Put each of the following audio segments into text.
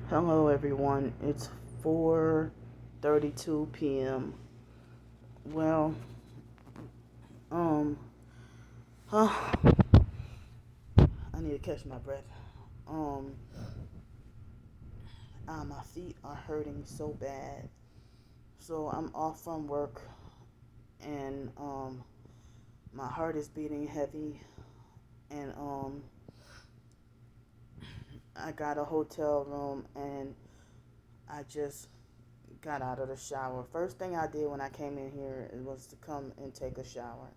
Hello everyone. It's 4:32 p.m. Well, um, I need to catch my breath. Um, my feet are hurting so bad. So I'm off from work and my heart is beating heavy and I got a hotel room and I just got out of the shower. First thing I did when I came in here was to come and take a shower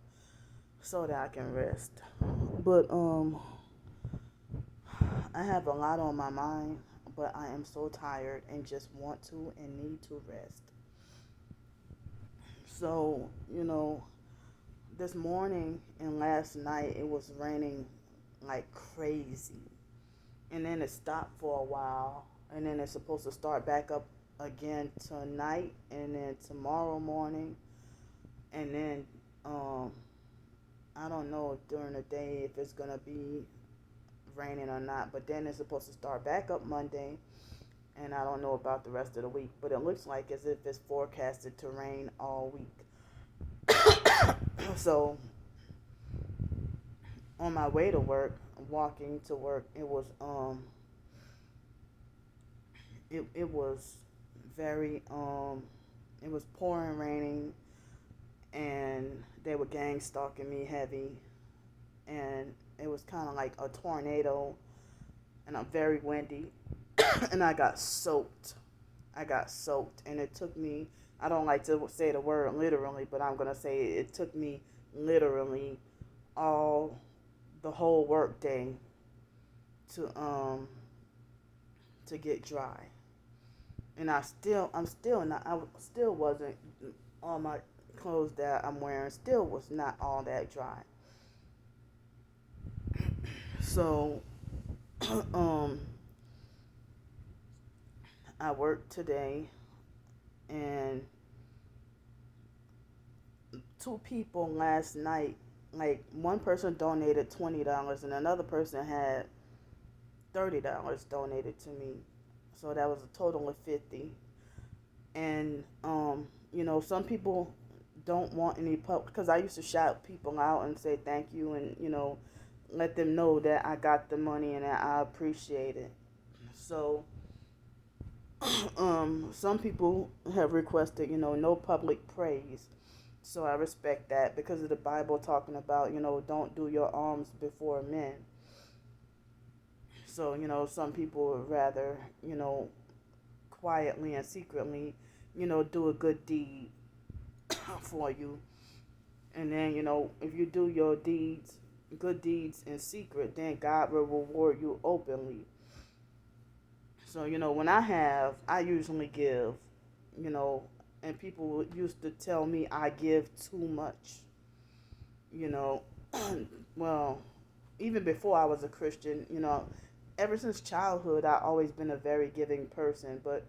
so that I can rest. But I have a lot on my mind, but I am so tired and just want to and need to rest. So, this morning and last night it was raining like crazy. And then it stopped for a while. And then it's supposed to start back up again tonight and then tomorrow morning. And then I don't know during the day if it's going to be raining or not, but then it's supposed to start back up Monday, and I don't know about the rest of the week, but it looks like as if it's forecasted to rain all week. So on my way to work, walking to work, it was very it was pouring raining, and they were gang stalking me heavy, and it was kind of like a tornado, and I'm very windy. And I got soaked. And it took me, I don't like to say the word literally, but I'm going to say it took me literally all the whole work day to get dry. And I'm still not, I still wasn't, all my clothes that I'm wearing still was not all that dry. So um I worked today, and two people last night, like one person donated $20 and another person had $30 donated to me. So that was a total of 50. And some people don't want any public, because I used to shout people out and say thank you, and let them know that I got the money and that I appreciate it. So some people have requested, no public praise. So I respect that because of the Bible talking about, don't do your alms before men. So, some people would rather, quietly and secretly, do a good deed for you. And then, if you do your good deeds in secret, then God will reward you openly. So, when I usually give, you know, and people used to tell me I give too much, you know. Well, even before I was a Christian, ever since childhood, I always been a very giving person. But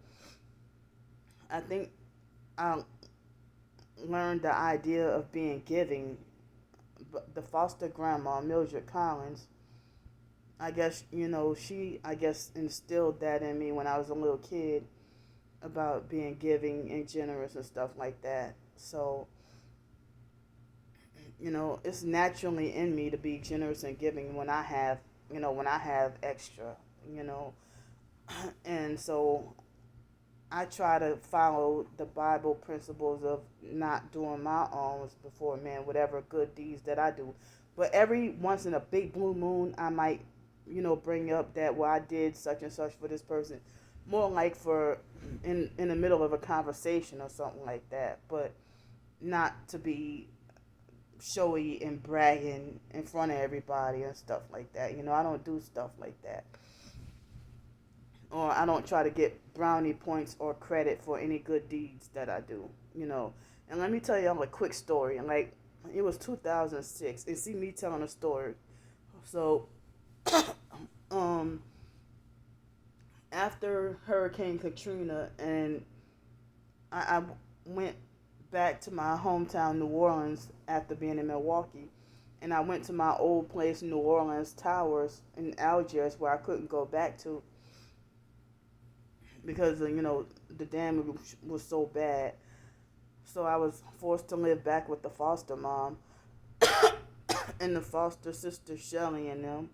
I think I learned the idea of being giving. But the foster grandma, Mildred Collins, I guess, I guess instilled that in me when I was a little kid about being giving and generous and stuff like that. So, it's naturally in me to be generous and giving when I have extra, you know. And so I try to follow the Bible principles of not doing my alms before men, whatever good deeds that I do. But every once in a big blue moon, I might, bring up that, well, I did such and such for this person. More like for in the middle of a conversation or something like that. But not to be showy and bragging in front of everybody and stuff like that. I don't do stuff like that. Or I don't try to get brownie points or credit for any good deeds that I do. And let me tell y'all a quick story. And like, it was 2006. And see me telling a story. So, um, after Hurricane Katrina, and I went back to my hometown, New Orleans, after being in Milwaukee. And I went to my old place, New Orleans Towers in Algiers, where I couldn't go back to. because the damage was so bad. So I was forced to live back with the foster mom and the foster sister Shelly and them.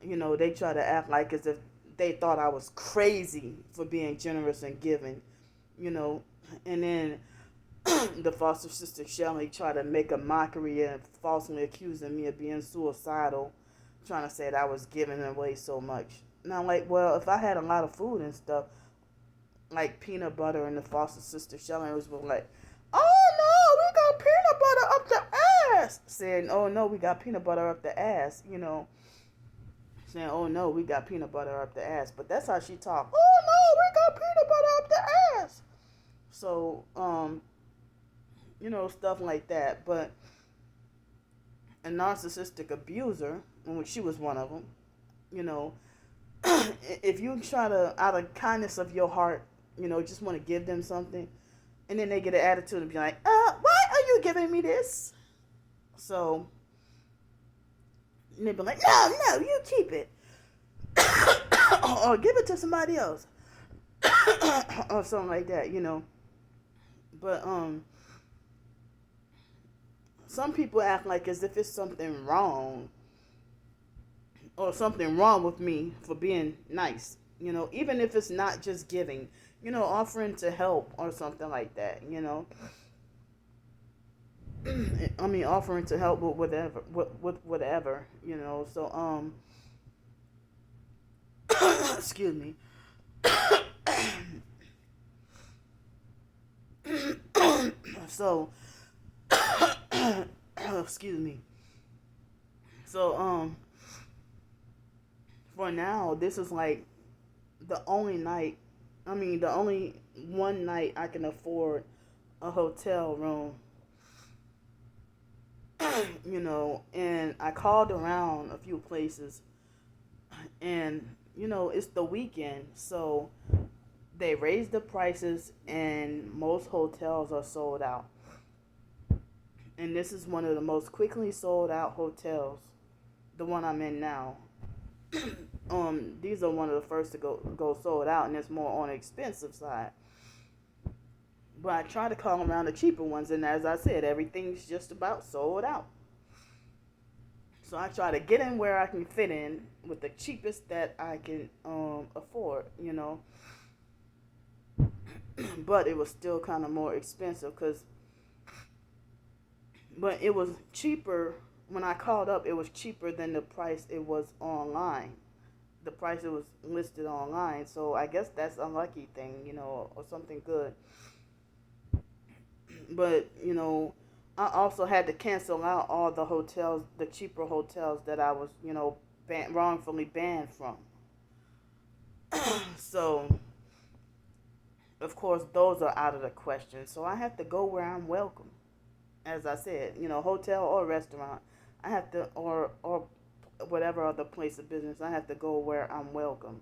They try to act like as if they thought I was crazy for being generous and giving. You know, and then the foster sister Shelly tried to make a mockery and falsely accusing me of being suicidal, trying to say that I was giving away so much. And I'm like, well, if I had a lot of food and stuff, like peanut butter, and the foster sister Shelly was like, oh no, we got peanut butter up the ass. Saying, oh no, we got peanut butter up the ass, Saying, oh no, we got peanut butter up the ass. But that's how she talked. Oh no, we got peanut butter up the ass. So, stuff like that. But a narcissistic abuser, when she was one of them, if you try to, out of kindness of your heart, just want to give them something, and then they get an attitude and be like, why are you giving me this? So, and they be like, no, you keep it. Or give it to somebody else. Or something like that, But, some people act like as if it's something wrong or something wrong with me for being nice, even if it's not just giving, offering to help or something like that, I mean, offering to help with whatever, so, excuse me. So, excuse me. So, for now, this is like the only one night I can afford a hotel room, and I called around a few places, and, it's the weekend, so they raised the prices, and most hotels are sold out. And this is one of the most quickly sold out hotels, the one I'm in now. These are one of the first to go sold out, and it's more on the expensive side. But I try to call around the cheaper ones, and as I said, everything's just about sold out. So I try to get in where I can fit in with the cheapest that I can afford, But it was still kind of more expensive but it was cheaper when I called up. It was cheaper than the price it was online. The price it was listed online. So I guess that's a lucky thing, or something good. But, I also had to cancel out all the hotels, the cheaper hotels that I was, wrongfully banned from. So, of course, those are out of the question. So I have to go where I'm welcome. As I said, hotel or restaurant, I have to, or whatever other place of business, I have to go where I'm welcome.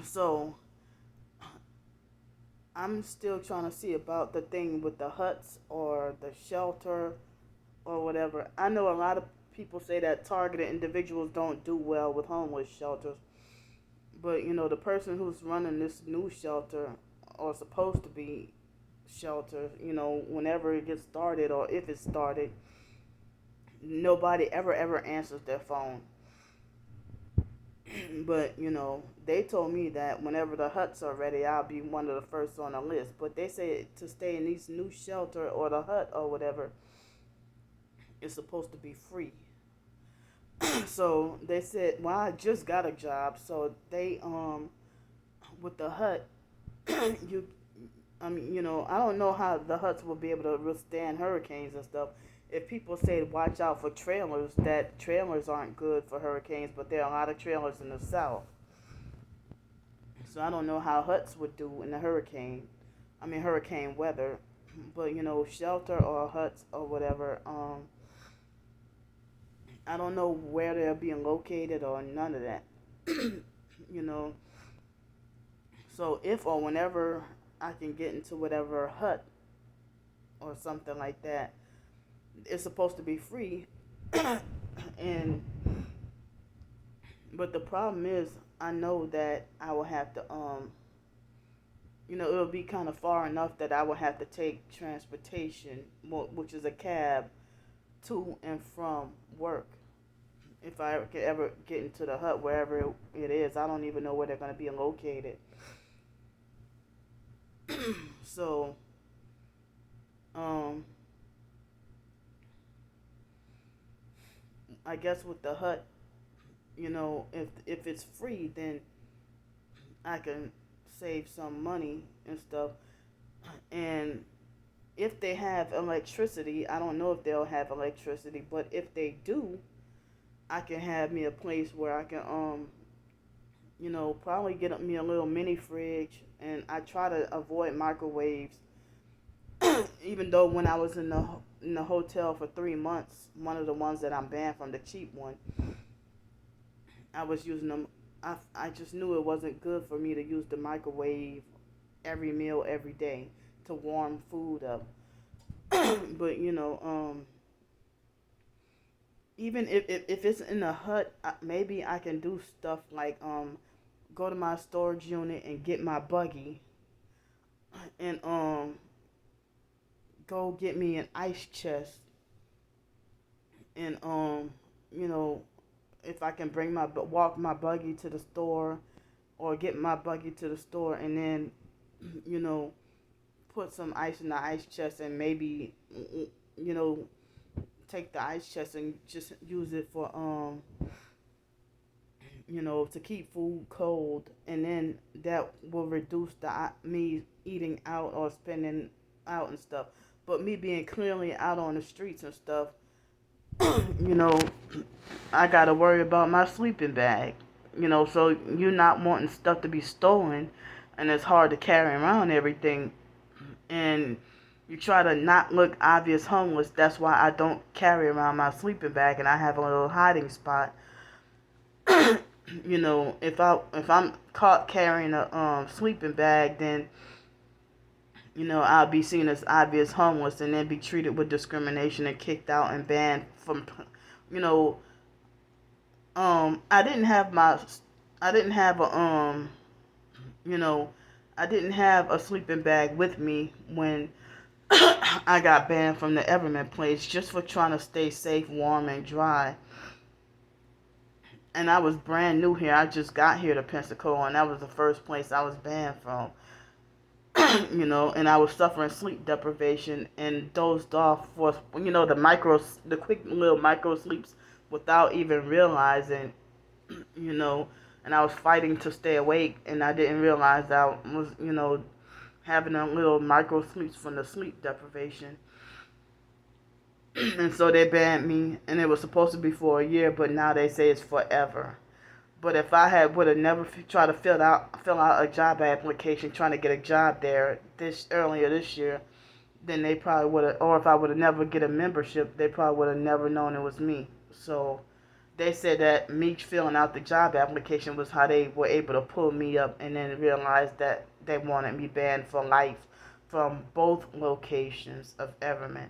So, I'm still trying to see about the thing with the huts or the shelter or whatever. I know a lot of people say that targeted individuals don't do well with homeless shelters. But, the person who's running this new shelter, or supposed to be shelter, whenever it gets started or if it's started, nobody ever answers their phone. But, they told me that whenever the huts are ready, I'll be one of the first on the list. But they say to stay in these new shelter or the hut or whatever, it's supposed to be free. So they said, well, I just got a job. So they, with the hut, I don't know how the huts will be able to withstand hurricanes and stuff. If people say watch out for trailers, that trailers aren't good for hurricanes, but there are a lot of trailers in the south. So I don't know how huts would do in the hurricane weather. But, shelter or huts or whatever, I don't know where they're being located or none of that. So if or whenever I can get into whatever hut or something like that, it's supposed to be free. But the problem is, I know that I will have to it'll be kind of far enough that I will have to take transportation, which is a cab, to and from work. If I could ever get into the hut, wherever it is, I don't even know where they're going to be located. So, um, I guess with the hut, if it's free, then I can save some money and stuff. And if they have electricity, I don't know if they'll have electricity, but if they do, I can have me a place where I can probably get me a little mini fridge, and I try to avoid microwaves. Even though when I was in the hotel for 3 months, one of the ones that I'm banned from, the cheap one, I was using them. I just knew it wasn't good for me to use the microwave every meal every day to warm food up. But even if it's in a hut, maybe I can do stuff like go to my storage unit and get my buggy, and go get me an ice chest, and you know if I can walk my buggy to the store, or get my buggy to the store, and then you know put some ice in the ice chest, and maybe you know take the ice chest and just use it for to keep food cold, and then that will reduce me eating out or spending out and stuff. But me being clearly out on the streets and stuff, you know, I gotta worry about my sleeping bag. So you're not wanting stuff to be stolen, and it's hard to carry around everything, and you try to not look obvious homeless. That's why I don't carry around my sleeping bag, and I have a little hiding spot. If I'm caught carrying a sleeping bag, then I'll be seen as obvious homeless, and then be treated with discrimination and kicked out and banned from, you know, I didn't have I didn't have you know, I didn't have a sleeping bag with me when I got banned from the Everman place, just for trying to stay safe, warm, and dry. And I was brand new here. I just got here to Pensacola, and that was the first place I was banned from. And I was suffering sleep deprivation and dozed off for the quick little micro sleeps without even realizing, you know, and I was fighting to stay awake, and I didn't realize that I was, having a little micro sleeps from the sleep deprivation. And so they banned me, and it was supposed to be for a year, but now they say it's forever. But if I would have never tried to fill out a job application trying to get a job there earlier this year, then they probably would have, or if I would have never get a membership, they probably would have never known it was me. So they said that me filling out the job application was how they were able to pull me up, and then realized that they wanted me banned for life from both locations of Everman.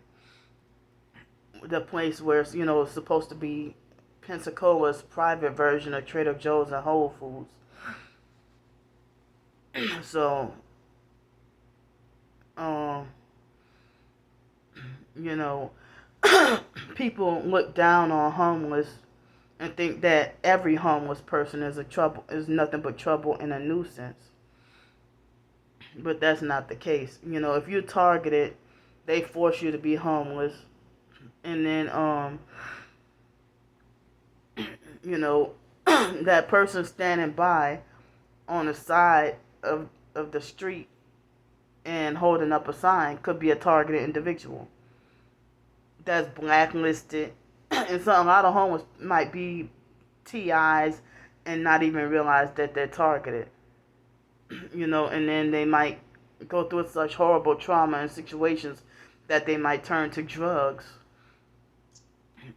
The place where it's supposed to be Pensacola's private version of Trader Joe's and Whole Foods. So, um, you know, people look down on homeless and think that every homeless person is nothing but trouble and a nuisance. But that's not the case. If you're targeted, they force you to be homeless, and then that person standing by on the side of the street and holding up a sign could be a targeted individual that's blacklisted. And so a lot of homeless might be TIs and not even realize that they're targeted. And then they might go through such horrible trauma and situations that they might turn to drugs,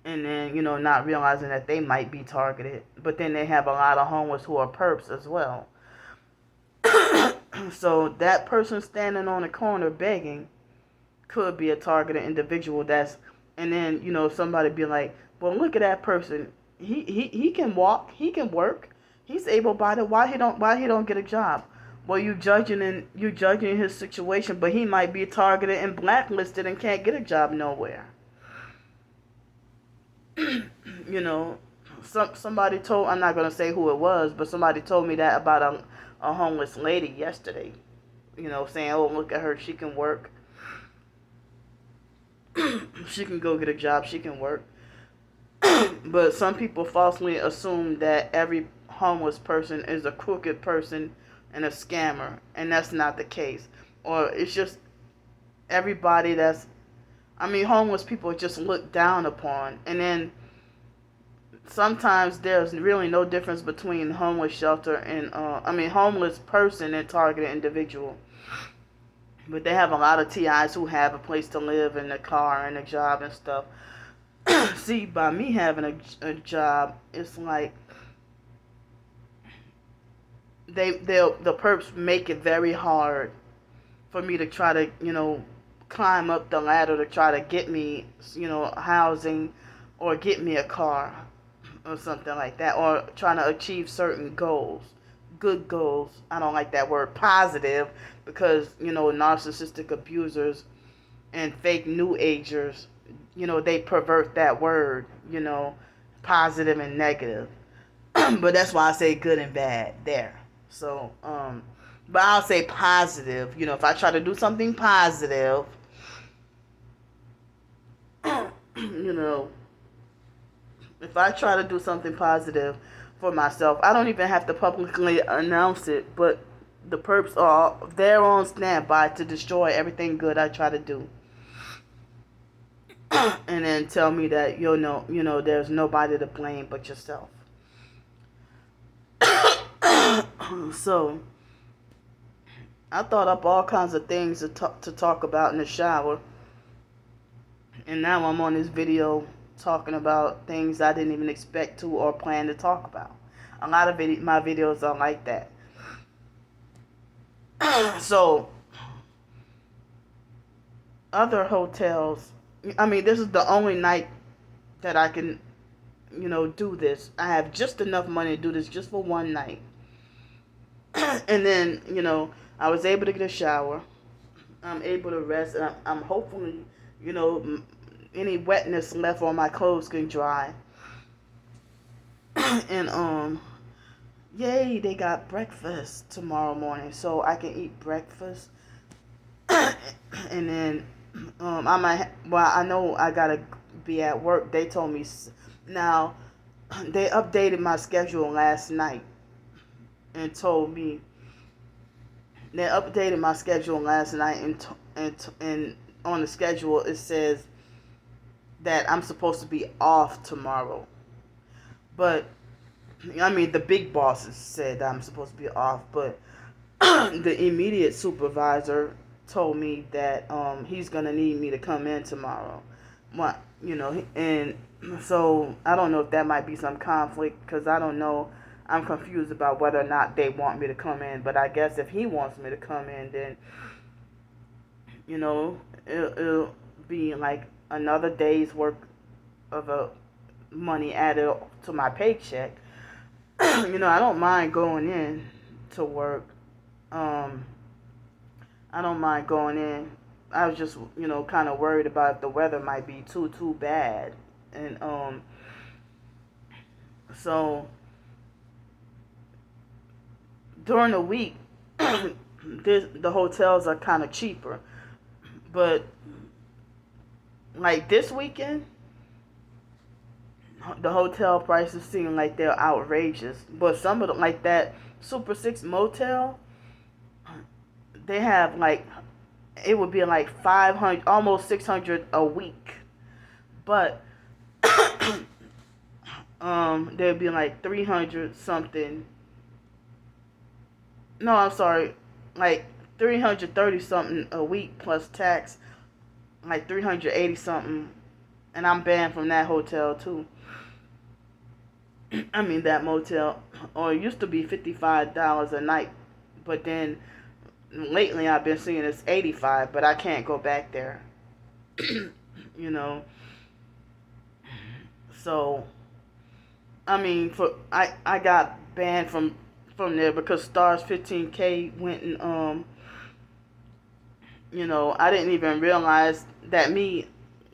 and then not realizing that they might be targeted. But then they have a lot of homeless who are perps as well. So that person standing on the corner begging could be a targeted individual. And then somebody be like, well, look at that person, he can walk, he can work, He's able-bodied. Why he don't get a job? Well, you judging his situation, but he might be targeted and blacklisted and can't get a job nowhere. You know, somebody told, I'm not gonna say who it was, but somebody told me that about a homeless lady yesterday. Saying, oh, look at her, she can work, she can go get a job, she can work. But some people falsely assume that every homeless person is a crooked person and a scammer, and that's not the case. Or it's just everybody homeless people are just looked down upon. And then sometimes there's really no difference between homeless shelter and homeless person and targeted individual. But they have a lot of TIs who have a place to live and a car and a job and stuff. See, by me having a job, it's like the perps make it very hard for me to try to climb up the ladder to try to get me housing or get me a car or something like that, or trying to achieve certain goals, good goals. I don't like that word positive, because narcissistic abusers and fake new agers, they pervert that word, positive and negative. But that's why I say good and bad there. So but I'll say positive. If I try to do something positive, if I try to do something positive for myself, I don't even have to publicly announce it, but the perps are there on standby to destroy everything good I try to do. And then tell me that there's nobody to blame but yourself. So I thought up all kinds of things to talk about in the shower, and now I'm on this video talking about things I didn't even expect to or plan to talk about. A lot of my videos are like that. So other hotels, this is the only night that I can do this. I have just enough money to do this just for one night. And then I was able to get a shower. I'm able to rest, and I'm hopefully any wetness left on my clothes can dry. And yay, they got breakfast tomorrow morning, so I can eat breakfast. And then I know I gotta be at work. They told me now. They updated my schedule last night and told me they updated my schedule last night, and on the schedule it says that I'm supposed to be off tomorrow. But the big bosses said that I'm supposed to be off, but the immediate supervisor told me that he's gonna need me to come in tomorrow. And so I don't know if that might be some conflict, because I don't know. I'm confused about whether or not they want me to come in, but I guess if he wants me to come in, then it'll be like another day's worth of money added to my paycheck. I don't mind going in to work. I don't mind going in. I was just kind of worried about if the weather might be too bad, and so during the week the hotels are kind of cheaper, but like this weekend the hotel prices seem like they're outrageous. But some of them, like that Super 6 motel, they have like, it would be like 500, almost 600 a week. But there'd be like 300 something. No, I'm sorry, like 330 something a week plus tax, like 380 something, and I'm banned from that hotel too. That motel, or it used to be $55 a night, but then lately I've been seeing it's $85, but I can't go back there. So I mean, I got banned from there because Stars 15K went and I didn't even realize that me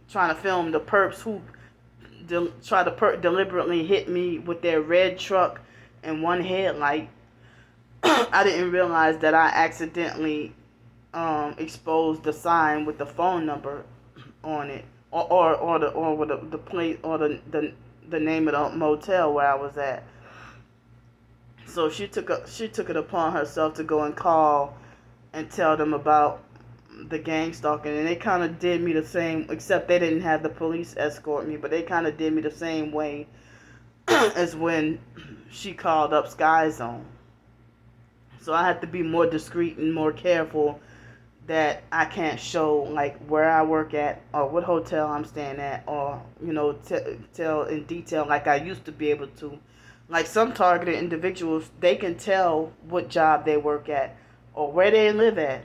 trying to film the perps who try to deliberately hit me with their red truck and one headlight. I didn't realize that I accidentally exposed the sign with the phone number on it, or with the plate, or the name of the motel where I was at. So she took it upon herself to go and call and tell them about the gang stalking, and they kind of did me the same, except they didn't have the police escort me, but they kind of did me the same way as when she called up Sky Zone. So I have to be more discreet and more careful that I can't show like where I work at or what hotel I'm staying at, or tell in detail like I used to be able to. Like some targeted individuals, they can tell what job they work at or where they live at.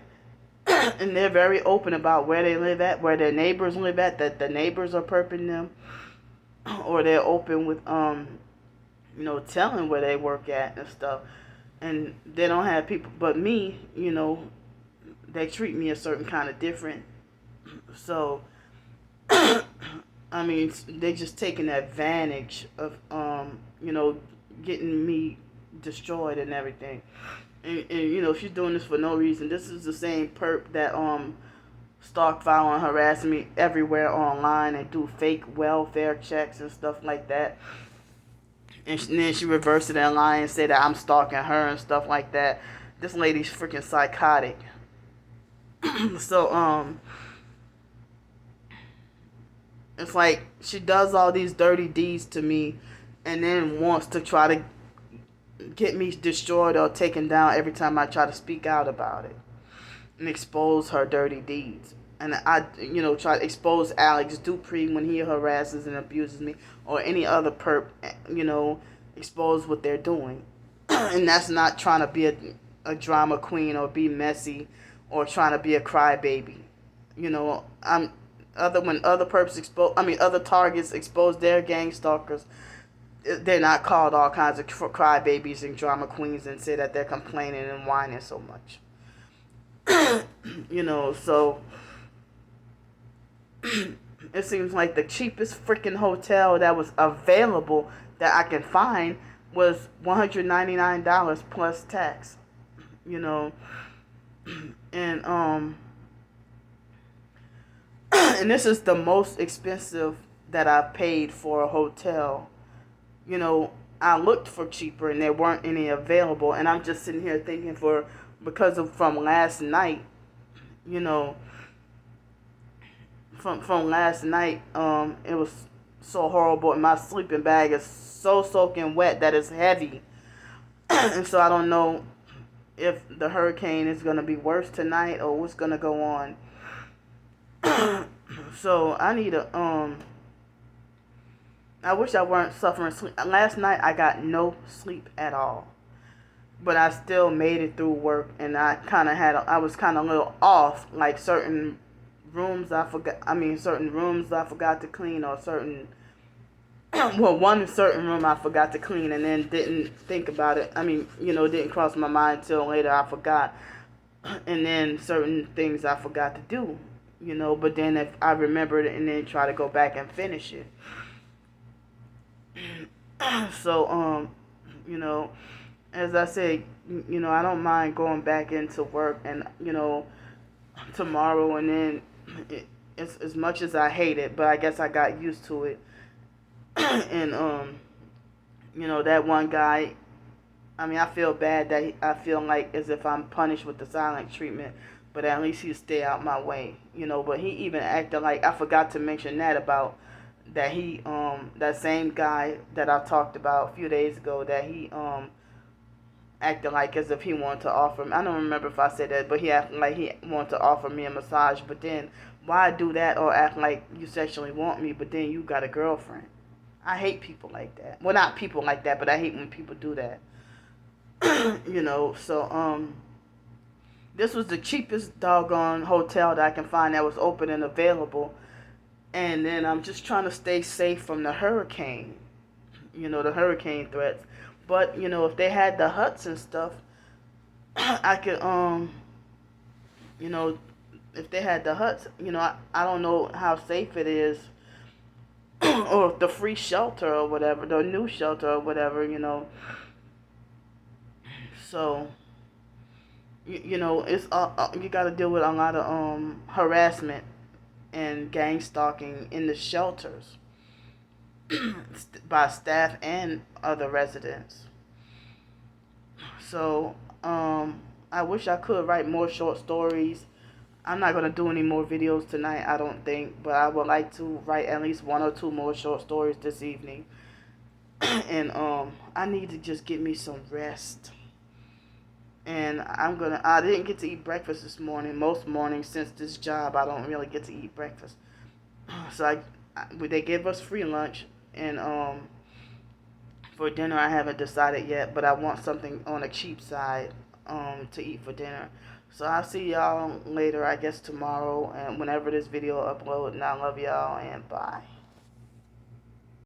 And they're very open about where they live at, where their neighbors live at, that the neighbors are perping them, or they're open with telling where they work at and stuff. And they don't have people, but me, they treat me a certain kind of different. So, I mean, they just taking advantage of, getting me destroyed and everything. And if you're doing this for no reason, this is the same perp that stalk, follow, and harass me everywhere online and do fake welfare checks and stuff like that. And then she reversed it in line and said that I'm stalking her and stuff like that. This lady's freaking psychotic. So it's like she does all these dirty deeds to me, and then wants to try to get me destroyed or taken down every time I try to speak out about it and expose her dirty deeds. And I, try to expose Alex Dupree when he harasses and abuses me, or any other perp, expose what they're doing. And that's not trying to be a drama queen or be messy or trying to be a crybaby. When other perps other targets expose their gang stalkers, they're not called all kinds of crybabies and drama queens and say that they're complaining and whining so much. So it seems like the cheapest freaking hotel that was available that I can find was $199 plus tax. And and this is the most expensive that I paid for a hotel. I looked for cheaper and there weren't any available, and I'm just sitting here thinking from last night, from last night, it was so horrible, and my sleeping bag is so soaking wet that it's heavy. And so I don't know if the hurricane is going to be worse tonight or what's going to go on. So I need I wish I weren't suffering sleep. Last night I got no sleep at all, but I still made it through work, and I was kind of a little off, like certain rooms I forgot to clean, or one certain room I forgot to clean and then didn't think about it. Didn't cross my mind until later. I forgot. And then certain things I forgot to do, but then if I remembered it and then try to go back and finish it. So, as I say, I don't mind going back into work and, tomorrow, and then it's as much as I hate it, but I guess I got used to it. And, that one guy, I feel bad that I feel like as if I'm punished with the silent treatment, but at least he'll stay out my way, but he even acted like, I forgot to mention that about that that same guy that I talked about a few days ago, that he acted like as if he wanted to offer me, I don't remember if I said that, but he acted like he wanted to offer me a massage. But then why do that, or act like you sexually want me, but then you got a girlfriend? I hate people like that. Well, not people like that, but I hate when people do that. So this was the cheapest doggone hotel that I can find that was open and available. And then I'm just trying to stay safe from the hurricane. the hurricane threats. But if they had the huts and stuff, I could you know, if they had the huts, I don't know how safe it is, or the free shelter or whatever, the new shelter or whatever. So it's you got to deal with a lot of harassment and gang stalking in the shelters by staff and other residents. So I wish I could write more short stories. I'm not going to do any more videos tonight, I don't think, but I would like to write at least one or two more short stories this evening. And I need to just get me some rest. And I didn't get to eat breakfast this morning. Most mornings since this job, I don't really get to eat breakfast. So they gave us free lunch, and for dinner I haven't decided yet, but I want something on a cheap side to eat for dinner. So I'll see y'all later, I guess tomorrow, and whenever this video uploads. And I love y'all, and bye.